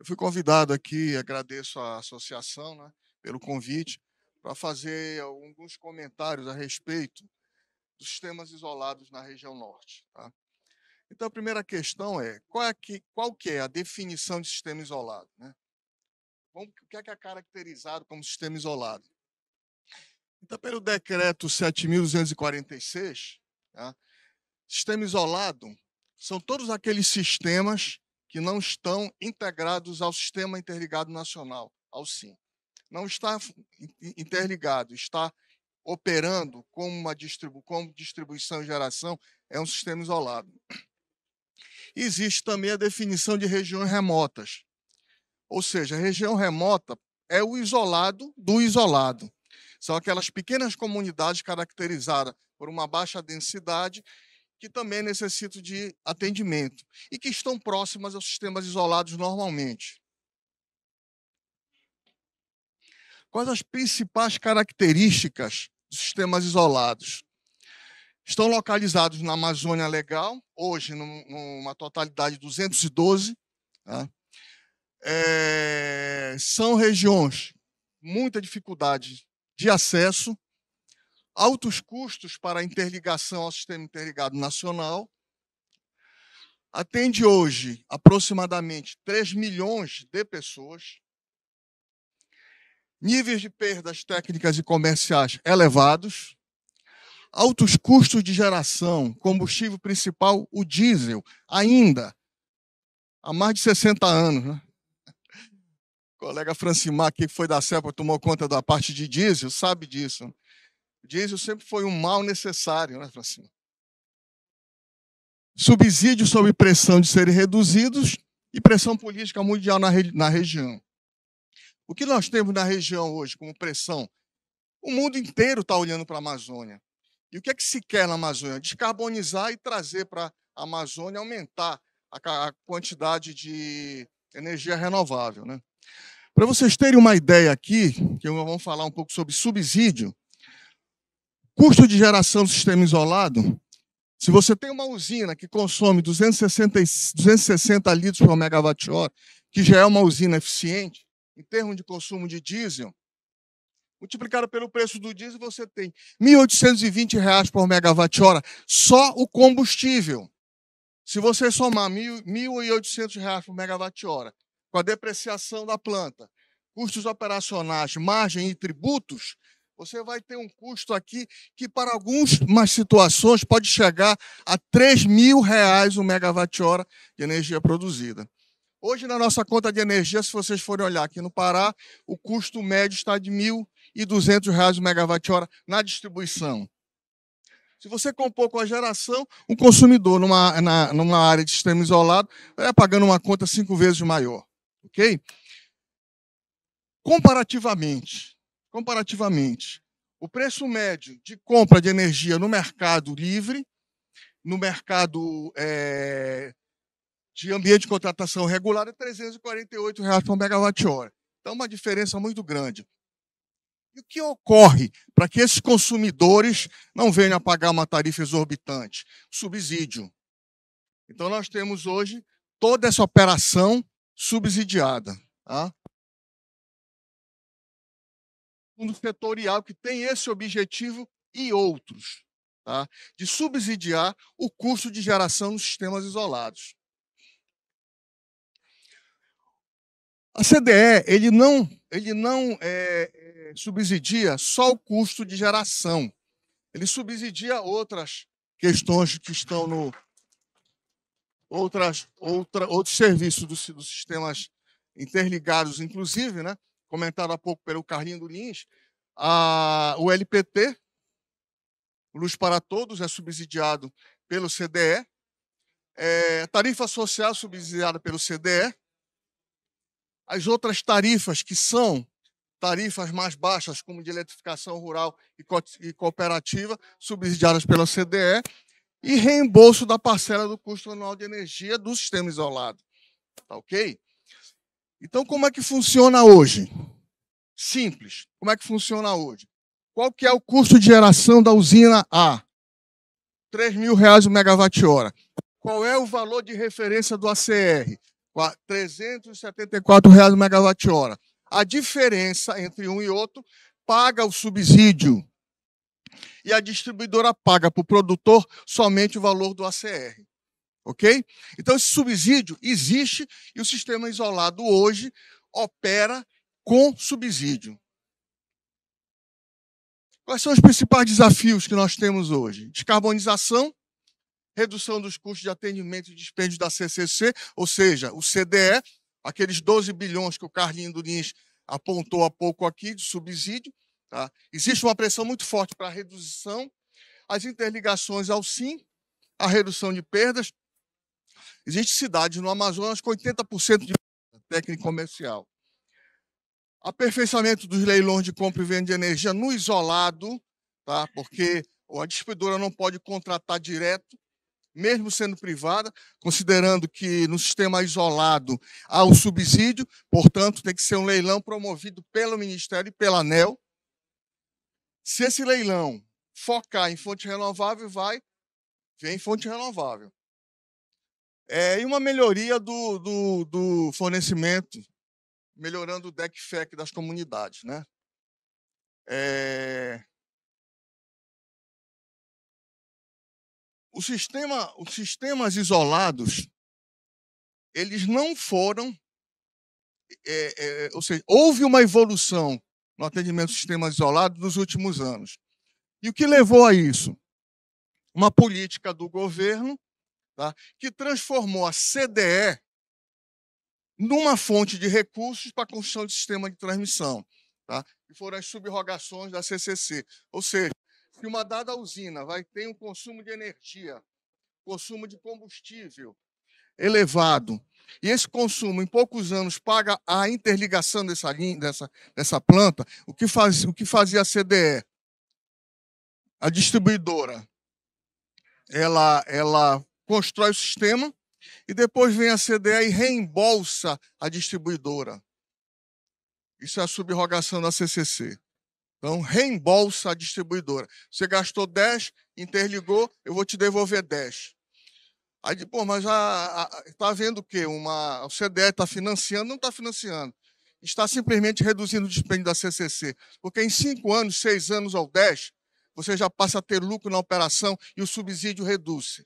Eu fui convidado aqui, agradeço à associação, né, pelo convite, para fazer alguns comentários a respeito dos sistemas isolados na região norte. Tá? Então, a primeira questão é, qual que é a definição de sistema isolado? Né? O que é caracterizado como sistema isolado? Então, pelo decreto 7.246, tá? Sistema isolado são todos aqueles sistemas que não estão integrados ao Sistema Interligado Nacional, ao SIN. Não está interligado, está operando como distribuição e geração, é um sistema isolado. Existe também a definição de regiões remotas, ou seja, a região remota é o isolado do isolado. São aquelas pequenas comunidades caracterizadas por uma baixa densidade que também necessitam de atendimento e que estão próximas aos sistemas isolados normalmente. Quais as principais características dos sistemas isolados? Estão localizados na Amazônia Legal, hoje numa totalidade de 212. Tá? São regiões com muita dificuldade de acesso, altos custos para a interligação ao Sistema Interligado Nacional, atende hoje aproximadamente 3 milhões de pessoas, níveis de perdas técnicas e comerciais elevados, altos custos de geração, combustível principal, o diesel, ainda há mais de 60 anos. Né? O colega Francimar, que foi da CEPA, tomou conta da parte de diesel, sabe disso. O diesel sempre foi um mal necessário, né, Francimar? Subsídios sob pressão de serem reduzidos e pressão política mundial na região. O que nós temos na região hoje como pressão? O mundo inteiro está olhando para a Amazônia. E o que é que se quer na Amazônia? Descarbonizar e trazer para a Amazônia, aumentar a quantidade de energia renovável. Né? Para vocês terem uma ideia aqui, que vamos falar um pouco sobre subsídio, custo de geração do sistema isolado, se você tem uma usina que consome 260 litros por megawatt-hora, que já é uma usina eficiente, em termos de consumo de diesel, multiplicado pelo preço do diesel, você tem R$ 1.820 por megawatt-hora, só o combustível. Se você somar R$ 1.800 por megawatt-hora, com a depreciação da planta, custos operacionais, margem e tributos, você vai ter um custo aqui que, para algumas situações, pode chegar a R$ 3.000 o megawatt-hora de energia produzida. Hoje, na nossa conta de energia, se vocês forem olhar aqui no Pará, o custo médio está de R$ 1.200 o megawatt-hora na distribuição. Se você compor com a geração, um consumidor numa área de sistema isolado vai pagando uma conta 5 vezes maior. Ok? Comparativamente, o preço médio de compra de energia no mercado livre, no mercado de ambiente de contratação regular, é R$ 348 por megawatt-hora. Então, uma diferença muito grande. E o que ocorre para que esses consumidores não venham a pagar uma tarifa exorbitante? Subsídio. Então, nós temos hoje toda essa operação subsidiada. Tá? Fundo setorial que tem esse objetivo e outros, tá? De subsidiar o custo de geração nos sistemas isolados. A CDE ele não subsidia só o custo de geração, ele subsidia outras questões que estão no outros serviços dos sistemas interligados, inclusive, né? Comentado há pouco pelo Carlinho Lins, o LPT, Luz para Todos, é subsidiado pelo CDE, tarifa social subsidiada pelo CDE, as outras tarifas que são tarifas mais baixas, como de eletrificação rural e cooperativa, subsidiadas pela CDE, e reembolso da parcela do custo anual de energia do sistema isolado. Tá ok? Então, como é que funciona hoje? Simples. Como é que funciona hoje? Qual que é o custo de geração da usina A? R$ 3.000 o megawatt-hora. Qual é o valor de referência do ACR? R$ 374 o megawatt-hora. A diferença entre um e outro paga o subsídio. E a distribuidora paga para o produtor somente o valor do ACR. Ok? Então, esse subsídio existe e o sistema isolado hoje opera com subsídio. Quais são os principais desafios que nós temos hoje? Descarbonização, redução dos custos de atendimento e dispêndio da CCC, ou seja, o CDE, aqueles 12 bilhões que o Carlinho Diniz apontou há pouco aqui de subsídio. Tá? Existe uma pressão muito forte para a redução, as interligações ao SIM, a redução de perdas. Existem cidades no Amazonas com 80% de técnica comercial. Aperfeiçoamento dos leilões de compra e venda de energia no isolado, tá? Porque a distribuidora não pode contratar direto, mesmo sendo privada, considerando que no sistema isolado há o subsídio, portanto, tem que ser um leilão promovido pelo Ministério e pela ANEEL. Se esse leilão focar em fonte renovável, vem fonte renovável. E uma melhoria do fornecimento, melhorando o DEC-FEC das comunidades, né? Os sistemas isolados, eles não foram... ou seja, houve uma evolução no atendimento dos sistemas isolados nos últimos anos. E o que levou a isso? Uma política do governo, tá, que transformou a CDE numa fonte de recursos para a construção de sistema de transmissão, tá? Que foram as subrogações da CCC. Ou seja, se uma dada usina ter um consumo de energia, consumo de combustível elevado, e esse consumo, em poucos anos, paga a interligação dessa planta, o que fazia a CDE? A distribuidora, ela constrói o sistema e depois vem a CDE e reembolsa a distribuidora. Isso é a subrogação da CCC. Então, reembolsa a distribuidora. Você gastou 10, interligou, eu vou te devolver 10. Aí, pô, mas está havendo o quê? O CDE está financiando? Não está financiando. Está simplesmente reduzindo o dispêndio da CCC. Porque em 5 anos, 6 anos ou 10, você já passa a ter lucro na operação e o subsídio reduz.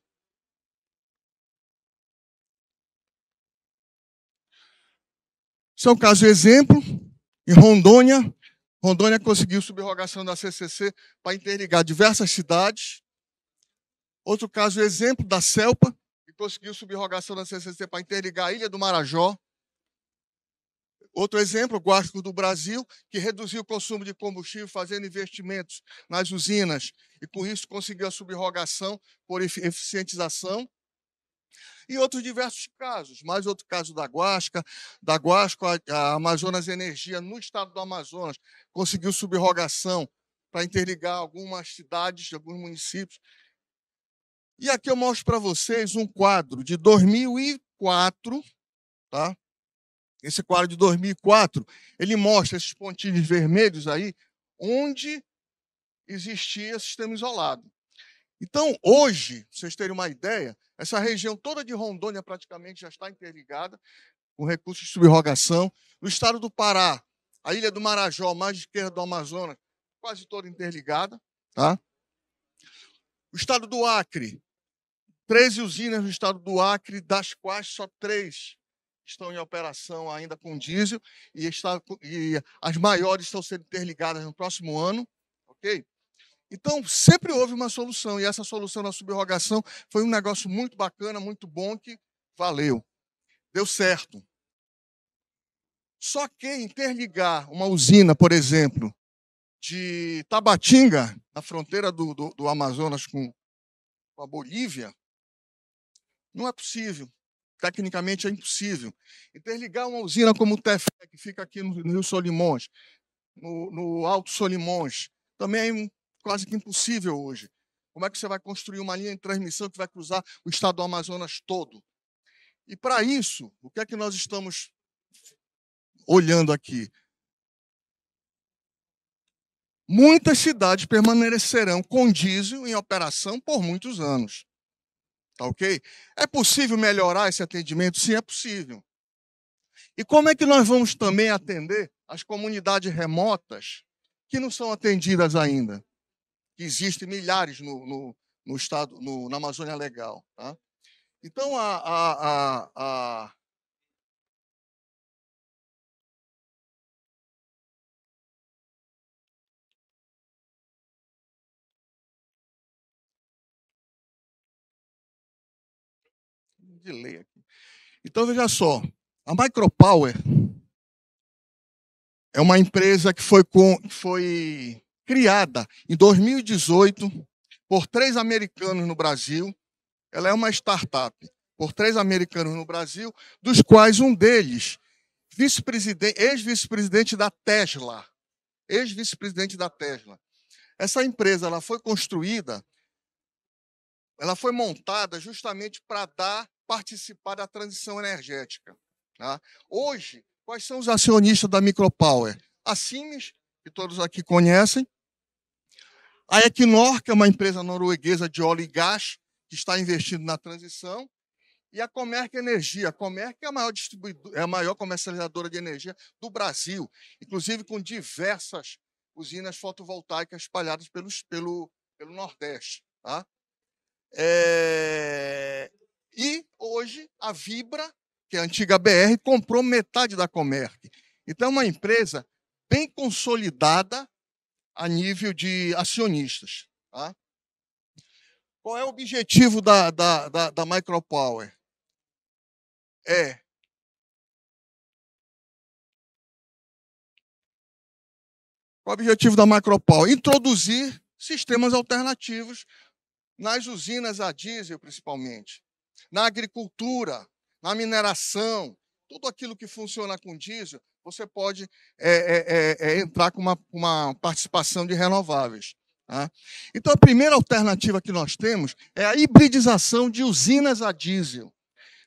São caso exemplo, em Rondônia. Rondônia conseguiu subrogação da CCC para interligar diversas cidades. Outro caso exemplo da CELPA, que conseguiu subrogação da CCC para interligar a Ilha do Marajó. Outro exemplo, o Guasco do Brasil, que reduziu o consumo de combustível fazendo investimentos nas usinas e, com isso, conseguiu a subrogação por eficientização. E outros diversos casos. Mais outro caso da Guasco, a Amazonas Energia, no estado do Amazonas, conseguiu subrogação para interligar algumas cidades, alguns municípios. E aqui eu mostro para vocês um quadro de 2004, tá? Esse quadro de 2004, ele mostra esses pontinhos vermelhos aí, onde existia sistema isolado. Então, hoje, para vocês terem uma ideia, essa região toda de Rondônia praticamente já está interligada com recursos de subrogação. No estado do Pará, a Ilha do Marajó, mais esquerda do Amazonas, quase toda interligada. Tá? O estado do Acre, 13 usinas no estado do Acre, das quais só 3 estão em operação ainda com diesel, e as maiores estão sendo interligadas no próximo ano. Ok? Então, sempre houve uma solução, e essa solução da subrogação foi um negócio muito bacana, muito bom, que valeu, deu certo. Só que interligar uma usina, por exemplo, de Tabatinga, na fronteira do Amazonas com a Bolívia, não é possível. Tecnicamente é impossível. Interligar uma usina como o Tefé, que fica aqui no Rio Solimões, no Alto Solimões, também é quase que impossível hoje. Como é que você vai construir uma linha de transmissão que vai cruzar o estado do Amazonas todo? E, para isso, o que é que nós estamos olhando aqui? Muitas cidades permanecerão com diesel em operação por muitos anos. Tá ok? É possível melhorar esse atendimento? Sim, é possível. E como é que nós vamos também atender as comunidades remotas que não são atendidas ainda? Que existem milhares no estado, na Amazônia Legal. Tá? Então, delay aqui. Então, veja só, a Micropower é uma empresa que foi criada em 2018 por 3 americanos no Brasil. Ela é uma startup por 3 americanos no Brasil, dos quais um deles, ex-vice-presidente da Tesla. Ex-vice-presidente da Tesla. Essa empresa ela foi construída, ela foi montada justamente para participar da transição energética. Tá? Hoje, quais são os acionistas da Micropower? A Siemens, que todos aqui conhecem, a Equinor, que é uma empresa norueguesa de óleo e gás, que está investindo na transição, e a Comerc Energia. A Comerc é a maior é a maior comercializadora de energia do Brasil, inclusive com diversas usinas fotovoltaicas espalhadas pelo Nordeste. Tá? E hoje a Vibra, que é a antiga BR, comprou metade da Comerc. Então é uma empresa bem consolidada a nível de acionistas. Tá? Qual é o objetivo da Micropower? Qual é o objetivo da Micropower? Introduzir sistemas alternativos nas usinas a diesel, principalmente, na agricultura, na mineração, tudo aquilo que funciona com diesel, você pode entrar com uma participação de renováveis. Tá? Então, a primeira alternativa que nós temos é a hibridização de usinas a diesel.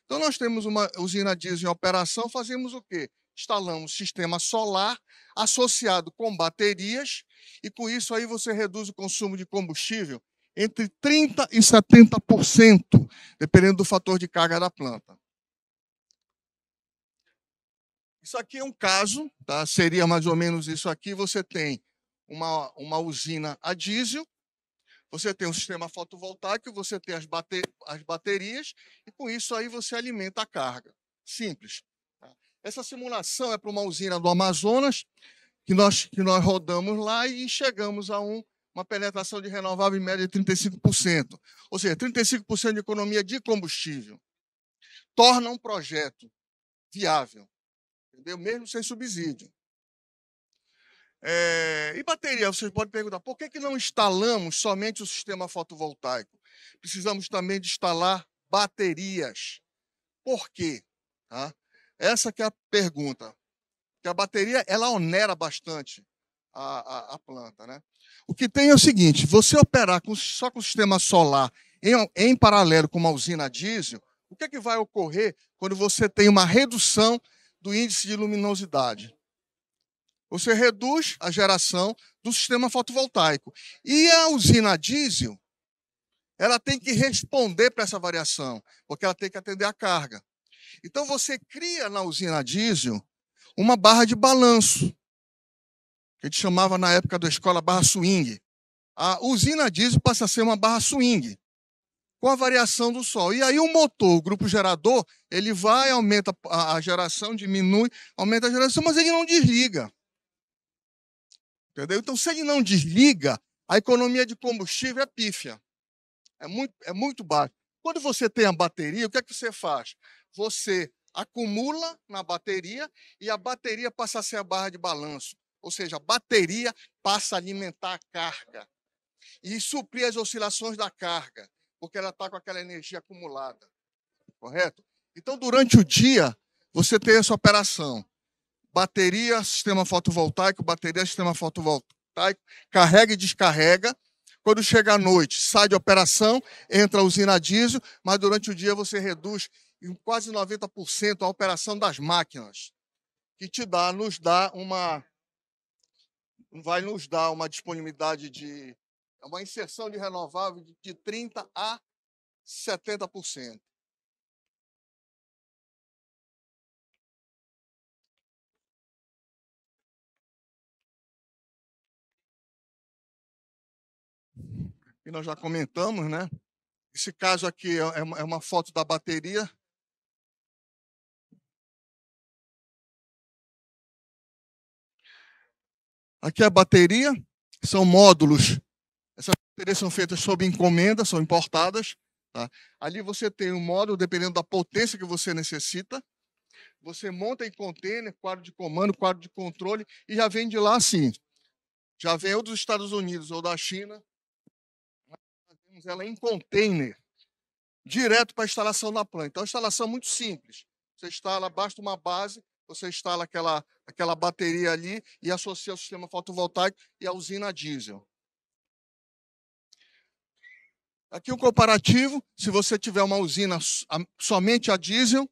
Então, nós temos uma usina diesel em operação, fazemos o quê? Instalamos sistema solar associado com baterias, e com isso aí você reduz o consumo de combustível entre 30% e 70%, dependendo do fator de carga da planta. Isso aqui é um caso, tá? Seria mais ou menos isso aqui. Você tem uma usina a diesel, você tem um sistema fotovoltaico, você tem as baterias, e com isso aí você alimenta a carga. Simples. Tá? Essa simulação é para uma usina do Amazonas, que nós rodamos lá e chegamos a uma penetração de renovável em média de 35%. Ou seja, 35% de economia de combustível. Torna um projeto viável, entendeu? Mesmo sem subsídio. E bateria? Vocês podem perguntar, por que não instalamos somente o sistema fotovoltaico? Precisamos também de instalar baterias. Por quê? Tá? Essa que é a pergunta. Porque a bateria ela onera bastante a planta. Né? O que tem é o seguinte, você operar só com o sistema solar em paralelo com uma usina diesel, o que vai ocorrer quando você tem uma redução do índice de luminosidade? Você reduz a geração do sistema fotovoltaico. E a usina diesel, ela tem que responder para essa variação, porque ela tem que atender a carga. Então, você cria na usina diesel uma barra de balanço, que a gente chamava na época da escola barra swing. A usina diesel passa a ser uma barra swing, com a variação do sol. E aí o motor, o grupo gerador, ele vai, aumenta a geração, diminui, aumenta a geração, mas ele não desliga. Entendeu? Então, se ele não desliga, a economia de combustível é pífia. É muito baixa. Quando você tem a bateria, o que é que você faz? Você acumula na bateria e a bateria passa a ser a barra de balanço. Ou seja, a bateria passa a alimentar a carga e suprir as oscilações da carga, porque ela está com aquela energia acumulada. Correto? Então, durante o dia, você tem essa operação. Bateria, sistema fotovoltaico, carrega e descarrega. Quando chega à noite, sai de operação, entra a usina diesel, mas durante o dia você reduz em quase 90% a operação das máquinas, que vai nos dar uma disponibilidade uma inserção de renovável de 30% a 70%. que nós já comentamos, né? Esse caso aqui é uma foto da bateria. Aqui é a bateria, são módulos. Essas baterias são feitas sob encomenda, são importadas. Tá? Ali você tem um módulo, dependendo da potência que você necessita. Você monta em container, quadro de comando, quadro de controle, e já vem de lá assim. Já vem ou dos Estados Unidos ou da China. Nós temos ela em container, direto para a instalação na planta. Então, a instalação é muito simples. Você instala, basta uma base, você instala aquela bateria ali e associa o sistema fotovoltaico e a usina diesel. Aqui o comparativo, se você tiver uma usina somente a diesel,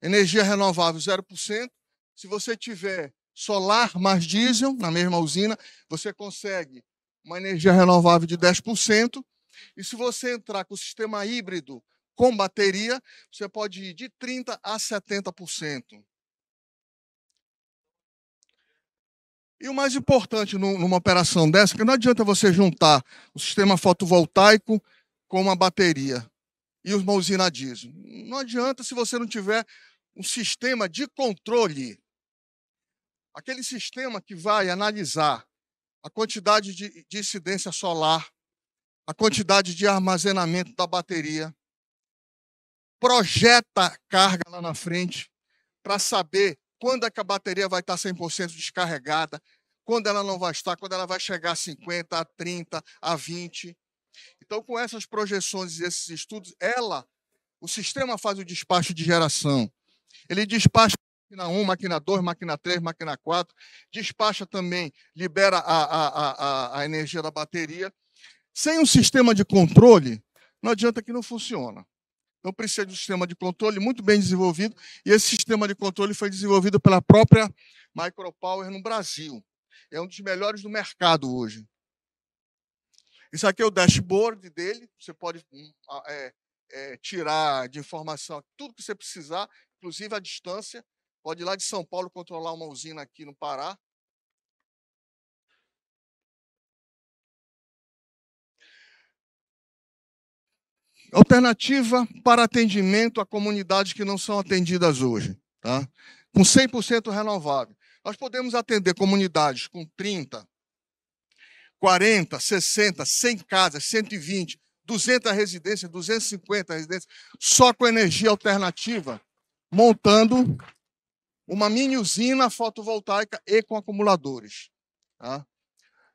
energia renovável 0%. Se você tiver solar mais diesel na mesma usina, você consegue uma energia renovável de 10%. E se você entrar com o sistema híbrido com bateria, você pode ir de 30% a 70%. E o mais importante numa operação dessa, que não adianta você juntar o sistema fotovoltaico com uma bateria e uma usina diesel. Não adianta se você não tiver um sistema de controle. Aquele sistema que vai analisar a quantidade de incidência solar, a quantidade de armazenamento da bateria, projeta carga lá na frente para saber quando é que a bateria vai estar 100% descarregada, quando ela não vai estar, quando ela vai chegar a 50, a 30, a 20. Então, com essas projeções e esses estudos, o sistema faz o despacho de geração. Ele despacha máquina 1, máquina 2, máquina 3, máquina 4, despacha também, libera a energia da bateria. Sem um sistema de controle, não adianta que não funciona. Então, precisa de um sistema de controle muito bem desenvolvido, e esse sistema de controle foi desenvolvido pela própria Micropower no Brasil. É um dos melhores do mercado hoje. Isso aqui é o dashboard dele, você pode tirar de informação tudo que você precisar, inclusive a distância. Pode ir lá de São Paulo controlar uma usina aqui no Pará. Alternativa para atendimento a comunidades que não são atendidas hoje, tá? Com 100% renovável. Nós podemos atender comunidades com 30, 40, 60, 100 casas, 120, 200 residências, 250 residências, só com energia alternativa, montando uma mini usina fotovoltaica e com acumuladores. Tá?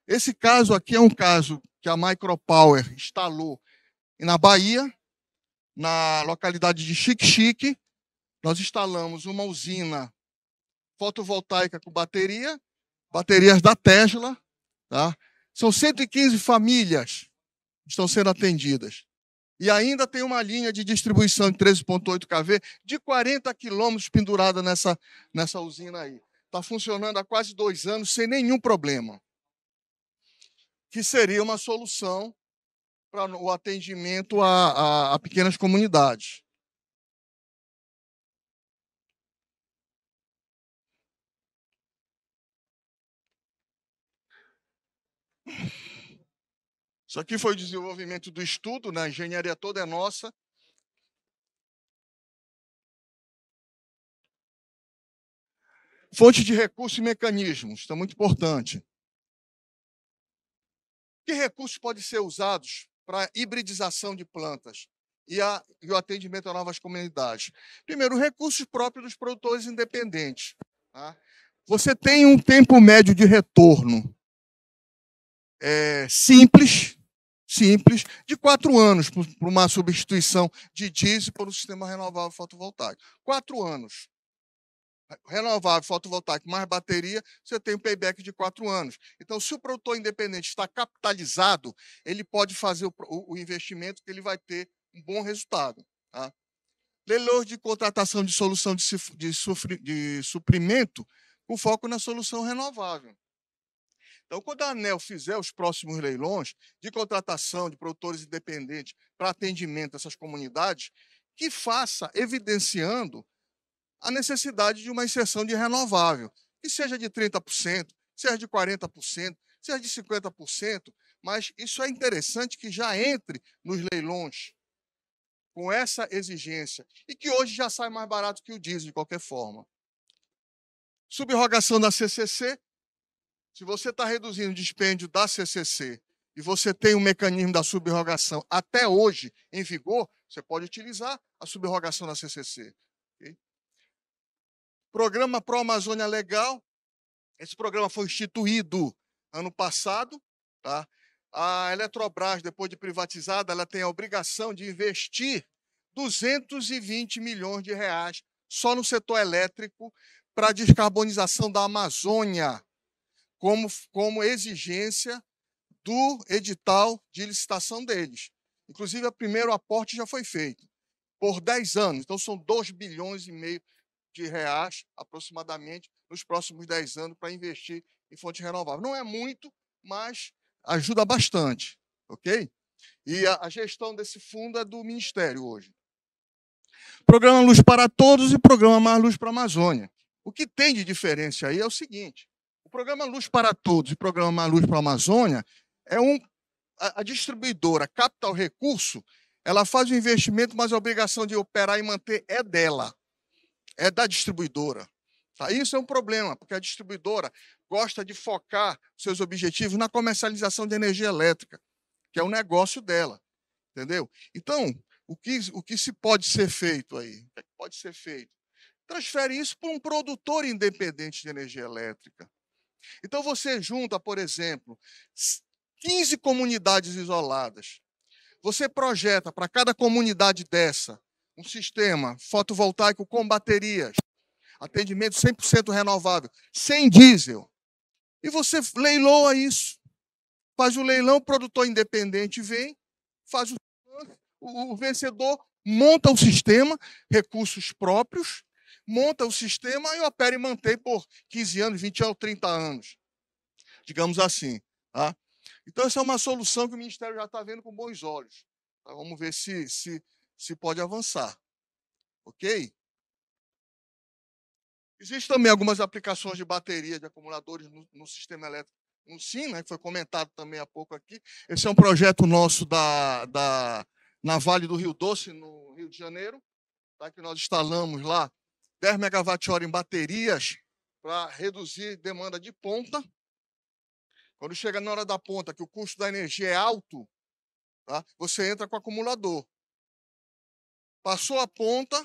Esse caso aqui é um caso que a Micropower instalou na Bahia, na localidade de Xique-Xique. Nós instalamos uma usina fotovoltaica com baterias da Tesla. Tá? São 115 famílias que estão sendo atendidas. E ainda tem uma linha de distribuição de 13,8 kV de 40 quilômetros pendurada nessa usina aí. Está funcionando há quase 2 anos sem nenhum problema. Que seria uma solução para o atendimento a pequenas comunidades. Isso aqui foi o desenvolvimento do estudo, né? A engenharia toda é nossa. Fonte de recursos e mecanismos, isso é muito importante. Que recursos podem ser usados para a hibridização de plantas e o atendimento a novas comunidades? Primeiro, recursos próprios dos produtores independentes. Tá? Você tem um tempo médio de retorno simples, de 4 anos para uma substituição de diesel por um sistema renovável fotovoltaico. 4 anos. Renovável fotovoltaico mais bateria, você tem um payback de 4 anos. Então, se o produtor independente está capitalizado, ele pode fazer o investimento que ele vai ter um bom resultado. Tá? Leilões de contratação de solução de suprimento com foco na solução renovável. Então, quando a ANEEL fizer os próximos leilões de contratação de produtores independentes para atendimento dessas comunidades, que faça evidenciando a necessidade de uma inserção de renovável, que seja de 30%, seja de 40%, seja de 50%, Mas isso é interessante que já entre nos leilões com essa exigência e que hoje já sai mais barato que o diesel, de qualquer forma. Subrogação da CCC. Se você está reduzindo o dispêndio da CCC e você tem um mecanismo da subrogação até hoje em vigor, você pode utilizar a subrogação da CCC. Okay? Programa Pro Amazônia Legal. Esse programa foi instituído ano passado. Tá? A Eletrobras, depois de privatizada, ela tem a obrigação de investir 220 milhões de reais só no setor elétrico para a descarbonização da Amazônia, como exigência do edital de licitação deles. Inclusive, o primeiro aporte já foi feito por 10 anos. Então, são 2,5 bilhões de reais, aproximadamente, nos próximos 10 anos para investir em fontes renováveis. Não é muito, mas ajuda bastante, ok? E a gestão desse fundo é do Ministério hoje. Programa Luz para Todos e Programa Mais Luz para a Amazônia. O que tem de diferença aí é o seguinte: o Programa Luz para Todos e o Programa Mais Luz para a Amazônia é a distribuidora Capital Recurso, ela faz o investimento, mas a obrigação de operar e manter é dela, é da distribuidora. Tá? Isso é um problema, porque a distribuidora gosta de focar seus objetivos na comercialização de energia elétrica, que é o negócio dela, entendeu? Então, o que se pode ser feito aí? O que é que pode ser feito? Transfere isso para um produtor independente de energia elétrica. Então, você junta, por exemplo, 15 comunidades isoladas. Você projeta para cada comunidade dessa um sistema fotovoltaico com baterias, atendimento 100% renovável, sem diesel. E você leiloa isso. Faz o leilão, o produtor independente vem, faz o vencedor monta o sistema, recursos próprios, monta o sistema e opera e mantém por 15 anos, 20 anos, 30 anos. Digamos assim. Tá? Então, essa é uma solução que o Ministério já está vendo com bons olhos. Tá? Vamos ver se pode avançar. Ok? Existem também algumas aplicações de bateria de acumuladores no sistema elétrico, no SIM, né, que foi comentado também há pouco aqui. Esse é um projeto nosso na Vale do Rio Doce, no Rio de Janeiro, tá, que nós instalamos lá 10 megawatt-hora em baterias para reduzir demanda de ponta. Quando chega na hora da ponta, que o custo da energia é alto, tá, você entra com o acumulador. Passou a ponta,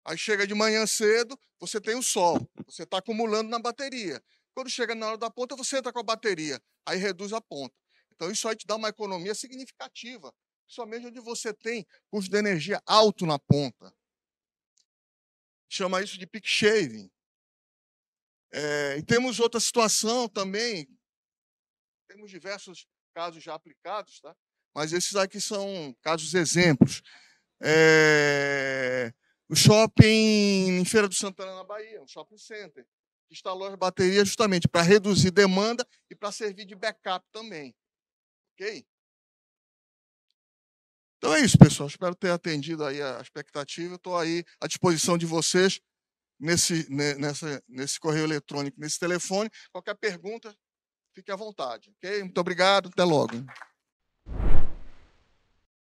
aí chega de manhã cedo, você tem o sol, você está acumulando na bateria. Quando chega na hora da ponta, você entra com a bateria, aí reduz a ponta. Então, isso aí te dá uma economia significativa, principalmente onde você tem custo de energia alto na ponta. Chama isso de peak shaving. E temos outra situação também, temos diversos casos já aplicados, tá? Mas esses aqui são casos exemplos. O shopping em Feira do Santana, na Bahia, um shopping center, que instalou as baterias justamente para reduzir demanda e para servir de backup também. Ok? Então é isso, pessoal. Espero ter atendido aí a expectativa. Estou aí à disposição de vocês nesse correio eletrônico, nesse telefone. Qualquer pergunta, fique à vontade. Ok? Muito obrigado. Até logo.